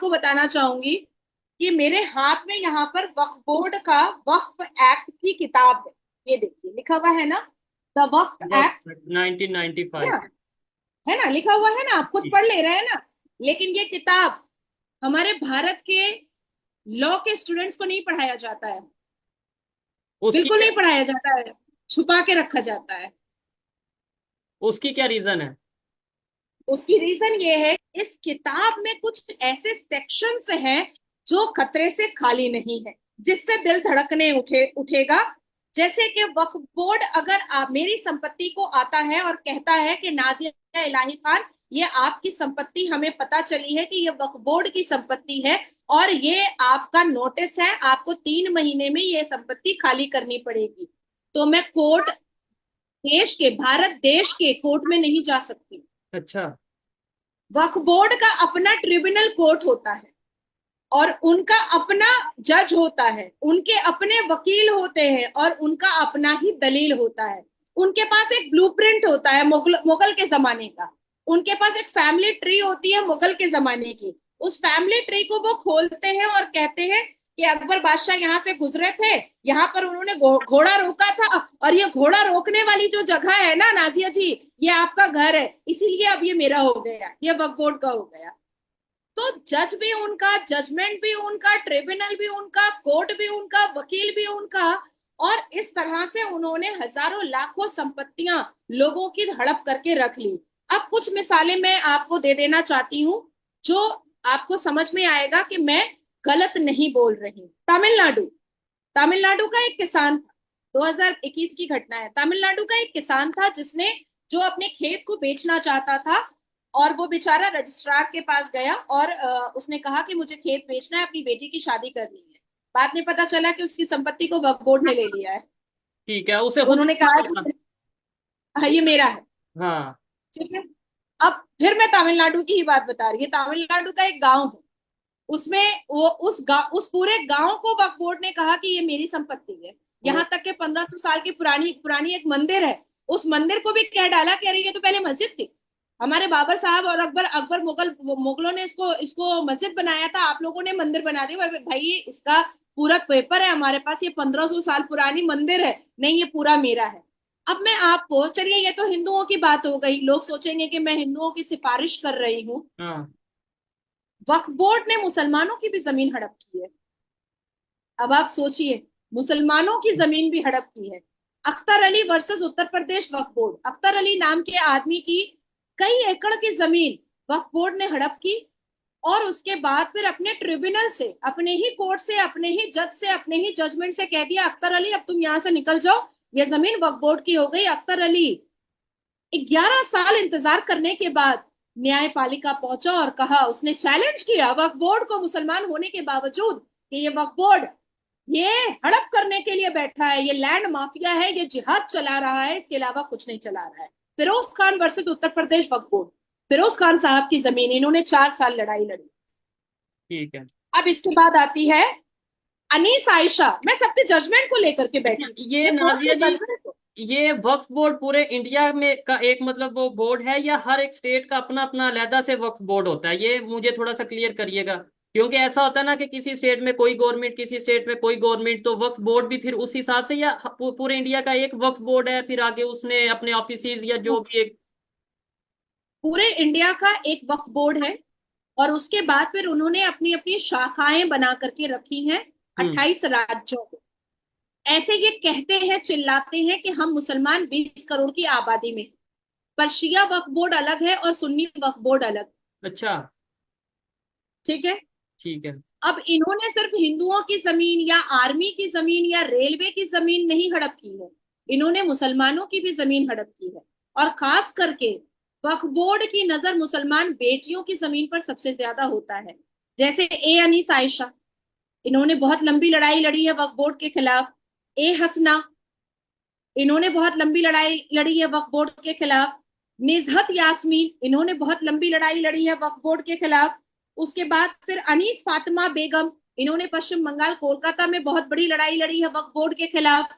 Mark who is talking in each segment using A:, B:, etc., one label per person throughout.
A: आपको बताना चाहूंगी कि मेरे हाथ में यहाँ पर वक्फ बोर्ड का वक्फ एक्ट की किताब है। ये देखिए लिखा हुआ है ना, द वक्फ एक्ट।
B: वक्त
A: है
B: 1995।
A: ना, है ना, लिखा हुआ है ना, आप खुद पढ़ ले रहे हैं ना। लेकिन ये किताब हमारे भारत के लॉ के स्टूडेंट्स को नहीं पढ़ाया जाता है,
B: उसकी
A: बिल्कुल
B: क्या
A: नहीं पढ़ाया जाता है, छुपा के रखा जाता है।
B: उसकी क्या रीजन है?
A: उसकी रीजन ये है, इस किताब में कुछ ऐसे सेक्शंस हैं जो खतरे से खाली नहीं है, जिससे दिल धड़कने उठेगा। जैसे कि वक्फ बोर्ड अगर आप मेरी संपत्ति को आता है और कहता है कि नाजिया इलाही खान, ये आपकी संपत्ति हमें पता चली है कि ये वक्फ बोर्ड की संपत्ति है और ये आपका नोटिस है, आपको 3 महीने में ये संपत्ति खाली करनी पड़ेगी, तो मैं कोर्ट, देश के, भारत देश के कोर्ट में नहीं जा सकती।
B: अच्छा।
A: वक्फ बोर्ड का अपना ट्रिब्यूनल कोर्ट होता है और उनका अपना जज होता है, उनके अपने वकील होते हैं और उनका अपना ही दलील होता है। उनके पास एक ब्लूप्रिंट होता है मुगल के जमाने का। उनके पास एक फैमिली ट्री होती है मुगल के जमाने की। उस फैमिली ट्री को वो खोलते हैं और कहते हैं कि अकबर बादशाह यहाँ से गुजरे थे, यहाँ पर उन्होंने घोड़ा रोका था और ये घोड़ा रोकने वाली जो जगह है ना नाजिया जी, ये आपका घर है, इसीलिए अब ये मेरा हो गया, ये वक्फ बोर्ड का हो गया। तो जज भी उनका, जजमेंट भी उनका, ट्रिब्यूनल भी उनका, कोर्ट भी उनका, वकील भी उनका। और इस तरह से उन्होंने हजारों लाखों संपत्तियां लोगों की हड़प करके रख ली। अब कुछ मिसालें मैं आपको दे देना चाहती हूँ जो आपको समझ में आएगा कि मैं गलत नहीं बोल रही। तमिलनाडु, तमिलनाडु का एक किसान था, 2021 की घटना है। तमिलनाडु का एक किसान था जिसने, जो अपने खेत को बेचना चाहता था, और वो बेचारा रजिस्ट्रार के पास गया और उसने कहा कि मुझे खेत बेचना है, अपनी बेटी की शादी करनी है। बाद में पता चला कि उसकी संपत्ति को वक्फ बोर्ड ने ले लिया है।
B: ठीक है, उसे
A: तो
B: खुद
A: उन्होंने
B: नहीं
A: कहा
B: पता था।
A: कि हाँ ये मेरा है।
B: हाँ।
A: ठीक है। अब फिर मैं तमिलनाडु की ही बात बता रही हूँ। तमिलनाडु का एक गांव है, उसमें वो उस पूरे गांव को वक्फ बोर्ड ने कहा कि ये मेरी संपत्ति है।
B: वो
A: यहाँ तक के 1500 साल की पुरानी पुरानी एक मंदिर है, उस मंदिर को भी कह डाला कि अरे ये तो पहले मस्जिद थी, हमारे बाबर साहब और अकबर अकबर मुगलों ने इसको इसको मस्जिद बनाया था, आप लोगों ने मंदिर बना दिया। भाई ये इसका पूरा पेपर है हमारे पास, ये 1500 साल पुरानी मंदिर है, नहीं ये पूरा मेरा है। अब मैं आपको, चलिए ये तो हिंदुओं की बात हो गई, लोग सोचेंगे कि मैं हिंदुओं की सिफारिश कर रही हूँ।
B: हाँ।
A: वक्फ बोर्ड ने मुसलमानों की भी जमीन हड़प की है। अब आप सोचिए, मुसलमानों की जमीन भी हड़प की है। अख्तर अली वर्सेस उत्तर प्रदेश वक्फ बोर्ड, अख्तर अली नाम के आदमी की कई एकड़ की जमीन वक्फ बोर्ड ने हड़प की। और उसके बाद फिर अपने ट्रिब्यूनल से, अपने ही कोर्ट से, अपने ही जज से, अपने ही जजमेंट से कह दिया अख्तर अली अब तुम यहां से निकल जाओ, ये जमीन वक्फ बोर्ड की हो गई। अख्तर अली 11 साल इंतजार करने के बाद न्यायपालिका पहुंचा और कहा, उसने चैलेंज किया वक्फ बोर्ड को, मुसलमान होने के बावजूद, कि ये वक्फ बोर्ड ये हड़प करने के लिए बैठा है, ये लैंड माफिया है, ये जिहाद चला रहा है, इसके अलावा कुछ नहीं चला रहा है। फिरोज खान वर्सेस उत्तर प्रदेश वक्फ बोर्ड, फिरोज खान साहब की जमीन, इन्होंने 4 साल लड़ाई लड़ी।
B: ठीक है।
A: अब इसके बाद आती है अनीस आयशा, मैं सबके जजमेंट को लेकर के
B: अच्छा,
A: बैठी हूँ,
B: ये
A: ये कोर्ट
B: नाजिया
A: के
B: जी,
A: जजमेंट को।
B: ये वक्फ बोर्ड पूरे इंडिया में का एक मतलब वो बोर्ड है, या हर एक स्टेट का अपना अपना अलहदा से वक्फ बोर्ड होता है? ये मुझे थोड़ा सा क्लियर करिएगा, क्योंकि ऐसा होता है ना कि किसी स्टेट में कोई गवर्नमेंट, किसी स्टेट में कोई गवर्नमेंट, तो वक्फ बोर्ड भी फिर उस हिसाब से, या पूरे इंडिया का एक वक्फ बोर्ड है, फिर आगे उसने अपने ऑफिस या जो भी एक।
A: पूरे इंडिया का एक वक्फ बोर्ड है और उसके बाद फिर उन्होंने अपनी अपनी शाखाएं बना करके रखी हैं
B: हम्म।
A: 28 राज्यों में। ऐसे ये कहते हैं, चिल्लाते हैं कि हम मुसलमान 20 करोड़ की आबादी में, पर शिया वक्फ बोर्ड अलग है और सुन्नी वक्फ बोर्ड अलग।
B: अच्छा।
A: ठीक है।
B: ठीक है।
A: अब इन्होंने सिर्फ हिंदुओं की जमीन या आर्मी की जमीन या रेलवे की जमीन नहीं हड़प की है, इन्होंने मुसलमानों की भी जमीन हड़प की है। और खास करके वक्फ बोर्ड की नजर मुसलमान बेटियों की जमीन पर सबसे ज्यादा होता है। जैसे ए अनीस आयशा, इन्होंने बहुत लंबी लड़ाई लड़ी है वक्फ बोर्ड के खिलाफ। ए हसना, इन्होंने बहुत लंबी लड़ाई लड़ी है वक्फ बोर्ड के खिलाफ। निजहत यास्मीन, इन्होंने बहुत लंबी लड़ाई लड़ी है वक्फ बोर्ड के खिलाफ। उसके बाद फिर अनीस फातिमा बेगम, इन्होंने पश्चिम बंगाल कोलकाता में बहुत बड़ी लड़ाई लड़ी है वक्फ बोर्ड के खिलाफ।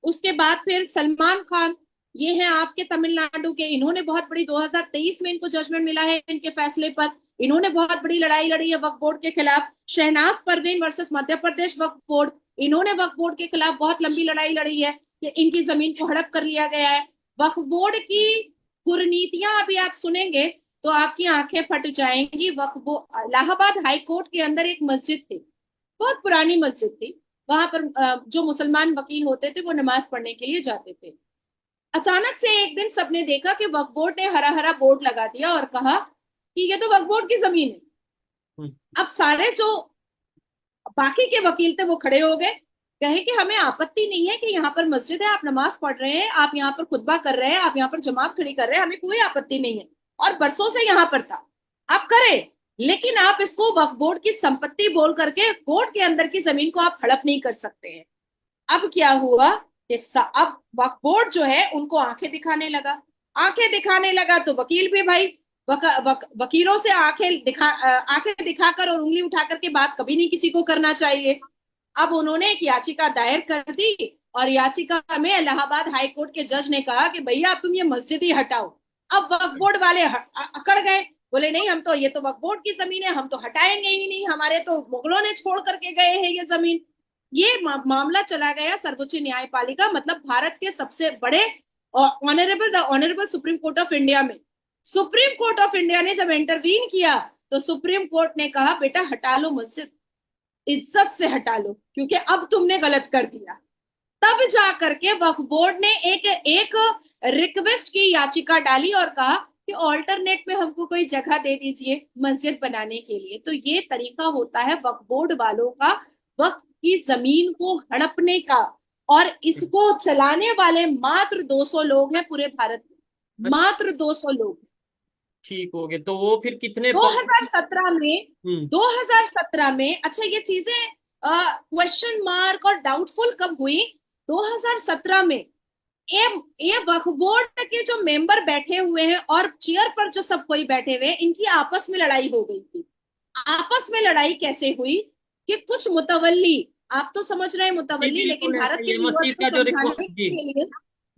A: उसके बाद फिर सलमान खान, ये हैं आपके तमिलनाडु के, इन्होंने बहुत बड़ी, 2023 में इनको जजमेंट मिला है इनके फैसले पर, इन्होंने बहुत बड़ी लड़ाई लड़ी है वक्फ बोर्ड के खिलाफ। शहनाज परवीन वर्सेस मध्य प्रदेश वक्फ बोर्ड, इन्होंने वक्फ बोर्ड के खिलाफ बहुत लंबी लड़ाई लड़ी है कि इनकी जमीन को हड़प कर लिया गया है। वक्फ बोर्ड की कुरीतियां अभी आप सुनेंगे तो आपकी आंखें फट जाएंगी। वक्फ बोर्ड, इलाहाबाद हाई कोर्ट के अंदर एक मस्जिद थी, बहुत पुरानी मस्जिद थी। वहां पर जो मुसलमान वकील होते थे वो नमाज पढ़ने के लिए जाते थे। अचानक से एक दिन सबने देखा कि वक्फ बोर्ड ने हरा हरा बोर्ड लगा दिया और कहा कि ये तो वक्फ बोर्ड की जमीन है। अब सारे जो बाकी के वकील थे वो खड़े हो गए, कहे कि हमें आपत्ति नहीं है कि यहाँ पर मस्जिद है, आप नमाज पढ़ रहे हैं, आप यहाँ पर खुतबा कर रहे हैं, आप यहाँ पर जमात खड़ी कर रहे हैं, हमें कोई आपत्ति नहीं है और बरसों से यहाँ पर था, आप करें, लेकिन आप इसको वक्फ बोर्ड की संपत्ति बोल करके कोर्ट के अंदर की जमीन को आप हड़प नहीं कर सकते हैं। अब क्या हुआ कि अब वक्फ बोर्ड जो है उनको आंखें दिखाने लगा। आंखें दिखाने लगा तो वकील भी भाई वकीलों से आंखें दिखाकर और उंगली उठा करके बात कभी नहीं किसी को करना चाहिए। अब उन्होंने एक याचिका दायर कर दी और याचिका में इलाहाबाद हाई कोर्ट के जज ने कहा कि भैया अब तुम ये मस्जिद ही हटाओ। अब वक्फ बोर्ड वाले अकड़ गए, बोले नहीं, हम तो, ये तो वक्फ बोर्ड की जमीन है, हम तो हटाएंगे ही नहीं, हमारे तो मुगलों ने छोड़ करके गए हैं ये जमीन। ये मामला चला गया सर्वोच्च न्यायपालिका, मतलब भारत के सबसे बड़े honourable supreme court of India में। सुप्रीम कोर्ट ऑफ इंडिया ने जब इंटरवीन किया तो सुप्रीम कोर्ट ने कहा बेटा हटा लो मस्जिद, इज्जत से हटा लो, क्योंकि अब तुमने गलत कर दिया। तब जा करके वक्फ बोर्ड ने एक रिक्वेस्ट की याचिका डाली और कहा कि ऑल्टरनेट में हमको कोई जगह दे दीजिए मस्जिद बनाने के लिए। तो ये तरीका होता है वक्फ बोर्ड वालों का वक्फ की जमीन को हड़पने का, और इसको चलाने वाले मात्र 200 लोग हैं पूरे भारत में, मात्र 200 लोग।
B: ठीक हो गए, तो वो फिर कितने
A: 2017 में 2017 में, अच्छा ये चीजें क्वेश्चन मार्क और डाउटफुल कब हुई? 2017 में ये वक्फ बोर्ड के जो मेंबर बैठे हुए हैं और चेयर पर जो सब कोई बैठे हुए हैं, इनकी आपस में लड़ाई हो गई थी। आपस में लड़ाई कैसे हुई कि कुछ मुतवल्ली, आप तो समझ रहे हैं मुतवल्ली, लेकिन भारत के व्यूअर्स को समझाने के लिए,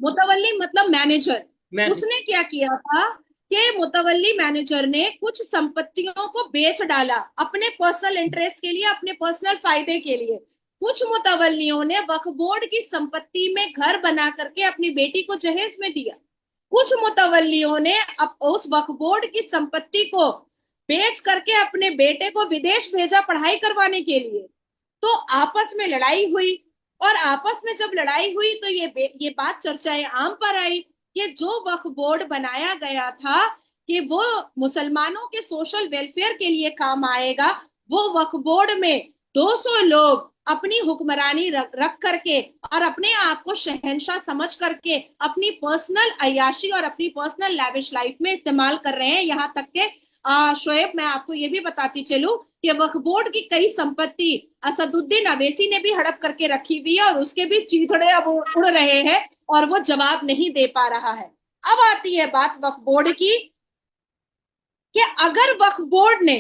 A: मुतवल्ली मतलब मैनेजर, उसने क्या किया था कि मुतवल्ली मैनेजर ने कुछ संपत्तियों को बेच डाला अपने पर्सनल इंटरेस्ट के लिए, अपने पर्सनल फायदे के लिए। कुछ मुतवल्लियों ने वक्फ बोर्ड की संपत्ति में घर बना करके अपनी बेटी को जहेज में दिया। कुछ मुतवल्लियों ने उस वक्फ बोर्ड की संपत्ति को बेच करके अपने बेटे को विदेश भेजा पढ़ाई करवाने के लिए। तो आपस में लड़ाई हुई, और आपस में जब लड़ाई हुई तो ये बात चर्चाएं आम पर आई कि जो वक्फ बोर्ड बनाया गया था कि वो मुसलमानों के सोशल वेलफेयर के लिए काम आएगा, वो वक्फ बोर्ड में 200 लोग अपनी हुक्मरानी रख करके और अपने आप को शहंशाह समझ करके अपनी पर्सनल अय्याशी और अपनी पर्सनल लैविश लाइफ में इस्तेमाल कर रहे हैं। यहाँ तक के शोएब, मैं आपको ये भी बताती चलूं कि वक्फ बोर्ड की कई संपत्ति असदुद्दीन अवैसी ने भी हड़प करके रखी हुई है और उसके भी चीथड़े अब उड़ रहे हैं और वो जवाब नहीं दे पा रहा है। अब आती है बात वक्फ बोर्ड की कि अगर वक्फ बोर्ड ने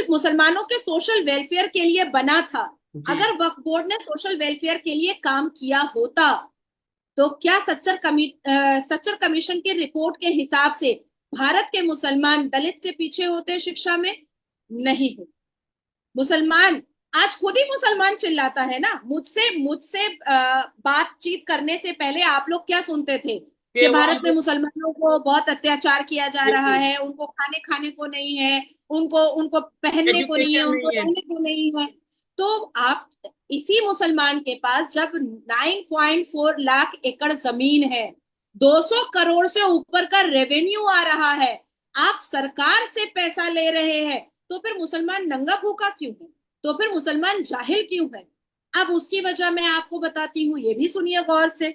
A: मुसलमानों के सोशल वेलफेयर के लिए बना था, अगर वक्फ बोर्ड ने सोशल वेलफेयर के लिए काम किया होता तो क्या सच्चर कमीशन की रिपोर्ट के हिसाब से भारत के मुसलमान दलित से पीछे होते शिक्षा में? नहीं हो। मुसलमान आज खुद ही मुसलमान चिल्लाता है ना, मुझसे बातचीत करने से पहले आप लोग क्या सुनते थे कि भारत में मुसलमानों को बहुत अत्याचार किया जा रहा है, उनको खाने को नहीं है, उनको पहनने को नहीं है, उनको रहने को नहीं है। तो आप इसी मुसलमान के पास जब 9.4 लाख एकड़ जमीन है, 200 करोड़ से ऊपर का रेवेन्यू आ रहा है, आप सरकार से पैसा ले रहे हैं, तो फिर मुसलमान नंगा भूखा क्यों है? तो फिर मुसलमान जाहिल क्यों है? अब उसकी वजह मैं आपको बताती हूँ, ये भी सुनिए गौर से।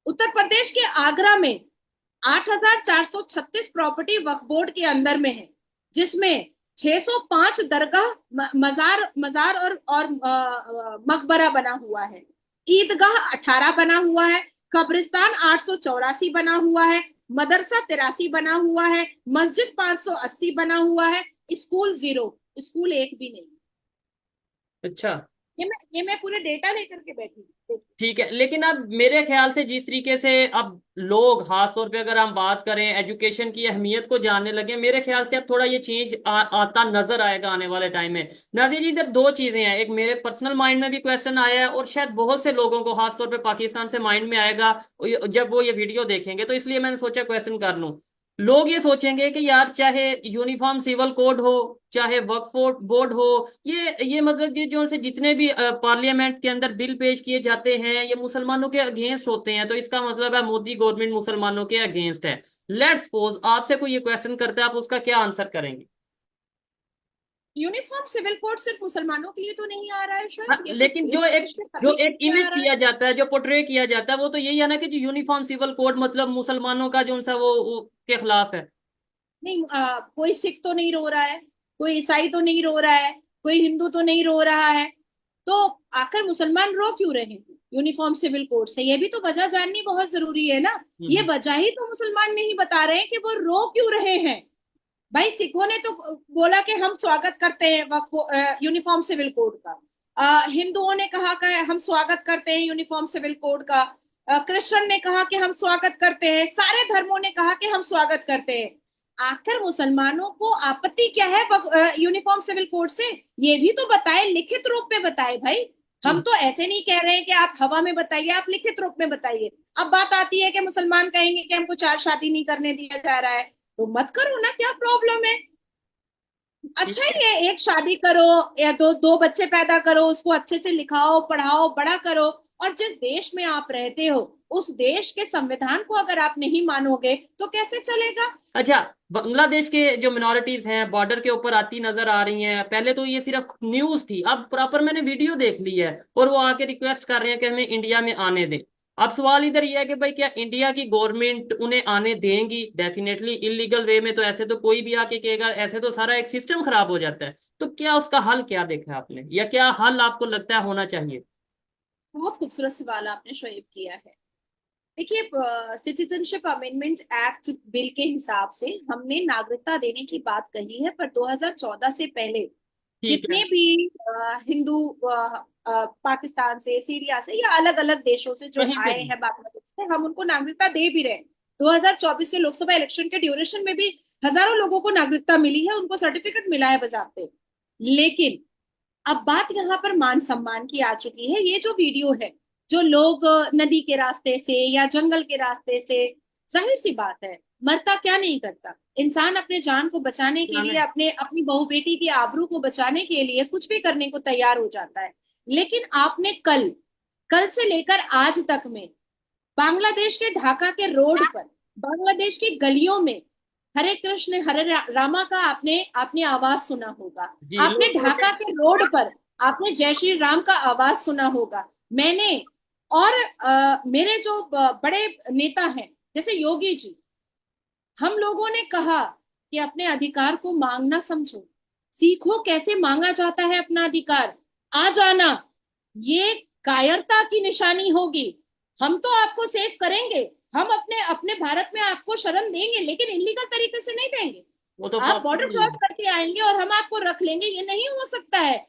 A: उत्तर प्रदेश के आगरा में 8,436 प्रॉपर्टी वक्फ बोर्ड के अंदर में है, जिसमें 605 दरगाह, मजार और मकबरा बना हुआ है, ईदगाह 18 बना हुआ है, कब्रिस्तान 884 बना हुआ है, मदरसा 83 बना हुआ है, मस्जिद 580 बना हुआ है, स्कूल 0, स्कूल एक भी नहीं।
B: अच्छा,
A: ये मैं पूरे डेटा लेकर के बैठी हूँ।
B: ठीक है, लेकिन अब मेरे ख्याल से जिस तरीके से अब लोग खास तौर पे अगर हम बात करें एजुकेशन की अहमियत को जानने लगे, मेरे ख्याल से अब थोड़ा ये चेंज आता नजर आएगा आने वाले टाइम में। नादिया जी, इधर दो चीजें हैं, एक मेरे पर्सनल माइंड में भी क्वेश्चन आया है और शायद बहुत से लोगों को खास तौर पे पाकिस्तान से माइंड में आएगा जब वो ये वीडियो देखेंगे, तो इसलिए मैंने सोचा क्वेश्चन कर लूं। लोग ये सोचेंगे कि यार चाहे यूनिफॉर्म सिविल कोड हो, चाहे वक्फ बोर्ड हो, ये मतलब ये जो से जितने भी पार्लियामेंट के अंदर बिल पेश किए जाते हैं ये मुसलमानों के अगेंस्ट होते हैं, तो इसका मतलब है मोदी गवर्नमेंट मुसलमानों के अगेंस्ट है। लेट्स सपोज आपसे कोई ये क्वेश्चन करता है, आप उसका क्या आंसर करेंगे?
A: यूनिफॉर्म सिविल कोड सिर्फ मुसलमानों के लिए तो नहीं आ रहा है
B: हाँ,
A: शायद, ये तो
B: लेकिन
A: इस देश के
B: जो
A: सभी के
B: एक
A: लिए आ
B: इमेज
A: रहा है।
B: किया जाता है, जो पोर्ट्रे किया जाता है, वो तो यही है ना कि जो यूनिफॉर्म सिविल कोड मतलब मुसलमानों का जो सा वो के खिलाफ है।
A: नहीं, कोई सिख तो नहीं रो रहा है, कोई ईसाई तो नहीं रो रहा है, कोई हिंदू तो नहीं रो रहा है, तो आखिर मुसलमान रो क्यों रहे हैं यूनिफॉर्म सिविल कोड से? ये भी तो वजह जाननी बहुत जरूरी है ना। ये
B: हम्म।
A: वजह ही तो मुसलमान नहीं बता रहे हैं कि वो रो क्यों रहे हैं। भाई सिखों ने तो बोला कि हम स्वागत करते हैं यूनिफॉर्म सिविल कोड का। हिंदुओं ने कहा कि हम स्वागत करते हैं यूनिफॉर्म सिविल कोड का। क्रिश्चियन ने कहा कि हम स्वागत करते हैं, सारे धर्मों ने कहा कि हम स्वागत करते हैं। आखिर मुसलमानों को आपत्ति क्या है यूनिफॉर्म सिविल कोड से? ये भी तो बताए, लिखित रूप में बताए भाई। हम
B: हम्म।
A: तो ऐसे नहीं कह रहे हैं कि आप हवा में बताइए, आप लिखित रूप में बताइए। अब बात आती है कि मुसलमान कहेंगे कि हमको चार शादी नहीं करने दिया जा रहा है, तो मत करो ना, क्या प्रॉब्लम है?
B: ठीक
A: अच्छा
B: है।
A: ही है, एक शादी करो या दो दो बच्चे पैदा करो, उसको अच्छे से लिखाओ पढ़ाओ बड़ा करो। और जिस देश में आप रहते हो उस देश के संविधान को अगर आप नहीं मानोगे तो कैसे चलेगा?
B: अच्छा, बांग्लादेश के जो मिनोरिटीज हैं बॉर्डर के ऊपर आती नजर आ रही हैं, पहले तो ये सिर्फ न्यूज थी, अब प्रॉपर मैंने वीडियो देख ली है और वो आके रिक्वेस्ट कर रहे हैं कि हमें इंडिया में आने दें। अब सवाल इधर ये है कि भाई क्या इंडिया की गवर्नमेंट उन्हें आने देंगी? डेफिनेटली इलीगल वे में तो ऐसे तो कोई भी आके कहेगा, ऐसे तो सारा एक सिस्टम खराब हो जाता है। तो क्या उसका हल क्या देखा आपने, या क्या हल आपको लगता है होना चाहिए?
A: बहुत खूबसूरत सवाल आपने शोएब किया है। देखिए, सिटीजनशिप अमेंडमेंट एक्ट बिल के हिसाब से हमने नागरिकता देने की बात कही है, पर 2014 से पहले
B: ठीक है।
A: जितने भी हिंदू पाकिस्तान से, सीरिया से या अलग अलग देशों से जो
B: कहीं से
A: आए
B: भी।
A: हैं, बांग्लादेश से, हम उनको नागरिकता दे भी रहे हैं। 2024 के लोकसभा इलेक्शन के ड्यूरेशन में भी हजारों लोगों को नागरिकता मिली है, उनको सर्टिफिकेट मिला है बजाते। लेकिन अब बात यहाँ पर मान सम्मान की आ चुकी है। ये जो वीडियो है, जो लोग नदी के रास्ते से या जंगल के रास्ते से, जाहिर सी बात है, मरता क्या नहीं करता इंसान, अपने जान को बचाने के लिए,
B: जाने।
A: अपने अपनी बहू बेटी की आबरू को बचाने के लिए कुछ भी करने को तैयार हो जाता है। लेकिन आपने कल कल से लेकर आज तक में बांग्लादेश के ढाका के रोड पर, बांग्लादेश की गलियों में हरे कृष्ण हरे रामा का आपने आपने आवाज सुना होगा।
B: जी,
A: आपने
B: लोग
A: ढाका
B: प्रोटेस्ट।
A: के रोड पर आपने जय श्री राम का आवाज सुना होगा। मैंने और मेरे जो बड़े नेता हैं जैसे योगी जी, हम लोगों ने कहा कि अपने अधिकार को मांगना समझो, सीखो कैसे मांगा जाता है अपना अधिकार, आ जाना। ये कायरता की निशानी होगी। हम तो आपको सेव करेंगे, हम अपने अपने भारत में आपको शरण देंगे, लेकिन इलीगल तरीके से नहीं देंगे।
B: वो तो
A: आप बॉर्डर
B: पॉसिबल
A: क्रॉस
B: नहीं
A: करके आएंगे और हम आपको रख लेंगे, ये नहीं हो सकता है।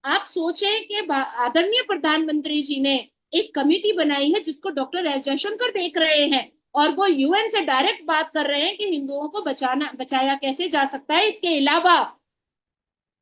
A: आप सोचें कि आदरणीय प्रधानमंत्री जी ने एक कमेटी बनाई है जिसको डॉक्टर एस जयशंकर देख रहे हैं, और वो यूएन से डायरेक्ट बात कर रहे हैं कि हिंदुओं को बचाया कैसे जा सकता है। इसके अलावा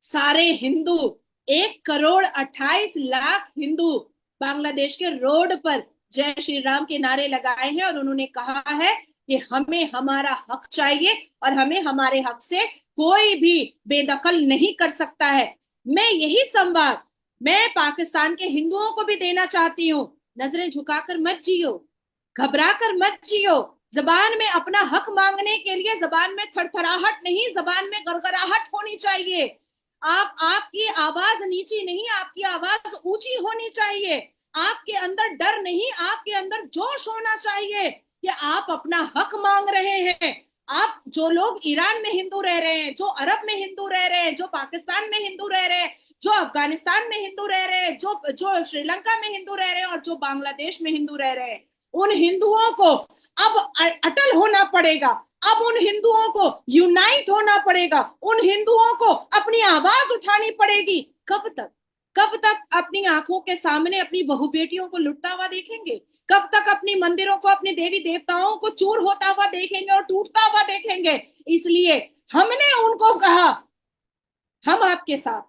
A: सारे हिंदू, 1 करोड़ 28 लाख हिंदू बांग्लादेश के रोड पर जय श्री राम के नारे लगाए हैं, और उन्होंने कहा है कि हमें हमारा हक चाहिए और हमें हमारे हक से कोई भी बेदखल नहीं कर सकता है। मैं यही संवाद मैं पाकिस्तान के हिंदुओं को भी देना चाहती हूँ। नजरें झुकाकर मत जियो, घबरा कर मत जियो। जबान में अपना हक मांगने के लिए जबान में थरथराहट नहीं, जबान में गड़गड़ाहट होनी चाहिए। आपकी आवाज नीची नहीं, आपकी आवाज ऊंची होनी चाहिए। आपके अंदर डर नहीं, आपके अंदर जोश होना चाहिए कि आप अपना हक मांग रहे हैं। आप जो लोग ईरान में हिंदू रह रहे हैं, जो अरब में हिंदू रह रहे हैं, जो पाकिस्तान में हिंदू रह रहे हैं, जो अफगानिस्तान में हिंदू रह रहे हैं, जो जो श्रीलंका में हिंदू रह रहे हैं और जो बांग्लादेश में हिंदू रह रहे हैं, उन हिंदुओं को अब अटल होना पड़ेगा। अब उन हिंदुओं को यूनाइट होना पड़ेगा, उन हिंदुओं को अपनी आवाज उठानी पड़ेगी। कब तक? कब तक अपनी आंखों के सामने अपनी बहु बेटियों को लुटता हुआ देखेंगे? कब तक अपनी मंदिरों को, अपने देवी देवताओं को चूर होता हुआ देखेंगे और टूटता हुआ देखेंगे? इसलिए हमने उनको कहा हम आपके साथ,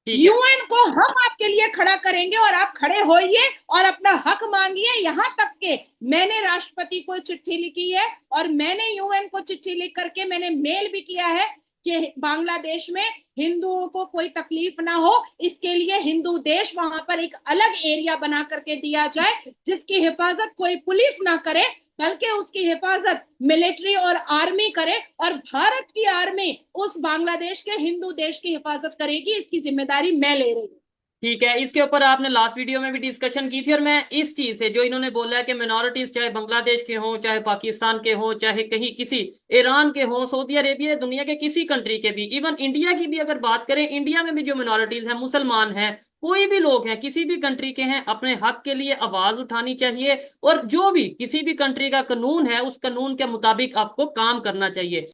B: ठीक है।
A: यूएन को हम आपके लिए खड़ा करेंगे और आप खड़े होइए और अपना हक मांगिए। यहां तक के मैंने राष्ट्रपति को चिट्ठी लिखी है और मैंने यूएन को चिट्ठी लिख करके मैंने मेल भी किया है कि बांग्लादेश में हिंदुओं को कोई तकलीफ ना हो, इसके लिए हिंदू देश वहां पर एक अलग एरिया बना करके दिया जाए जिसकी हिफाजत कोई पुलिस ना करे, बल्कि उसकी हिफाजत मिलिट्री और आर्मी करे, और भारत की आर्मी उस बांग्लादेश के हिंदू देश की हिफाजत करेगी। इसकी जिम्मेदारी मैं ले रही हूँ।
B: ठीक है, इसके ऊपर आपने लास्ट वीडियो में भी डिस्कशन की थी, और मैं इस चीज से जो इन्होंने बोला है कि मिनॉरिटीज चाहे बांग्लादेश के हों, चाहे पाकिस्तान के हों, चाहे कहीं किसी ईरान के हों, सऊदी अरेबिया, दुनिया के किसी कंट्री के भी, इवन इंडिया की भी अगर बात करें, इंडिया में भी जो मिनॉरिटीज हैं, मुसलमान हैं, कोई भी लोग हैं, किसी भी कंट्री के हैं, अपने हक के लिए आवाज उठानी चाहिए, और जो भी किसी भी कंट्री का कानून है उस कानून के मुताबिक आपको काम करना चाहिए।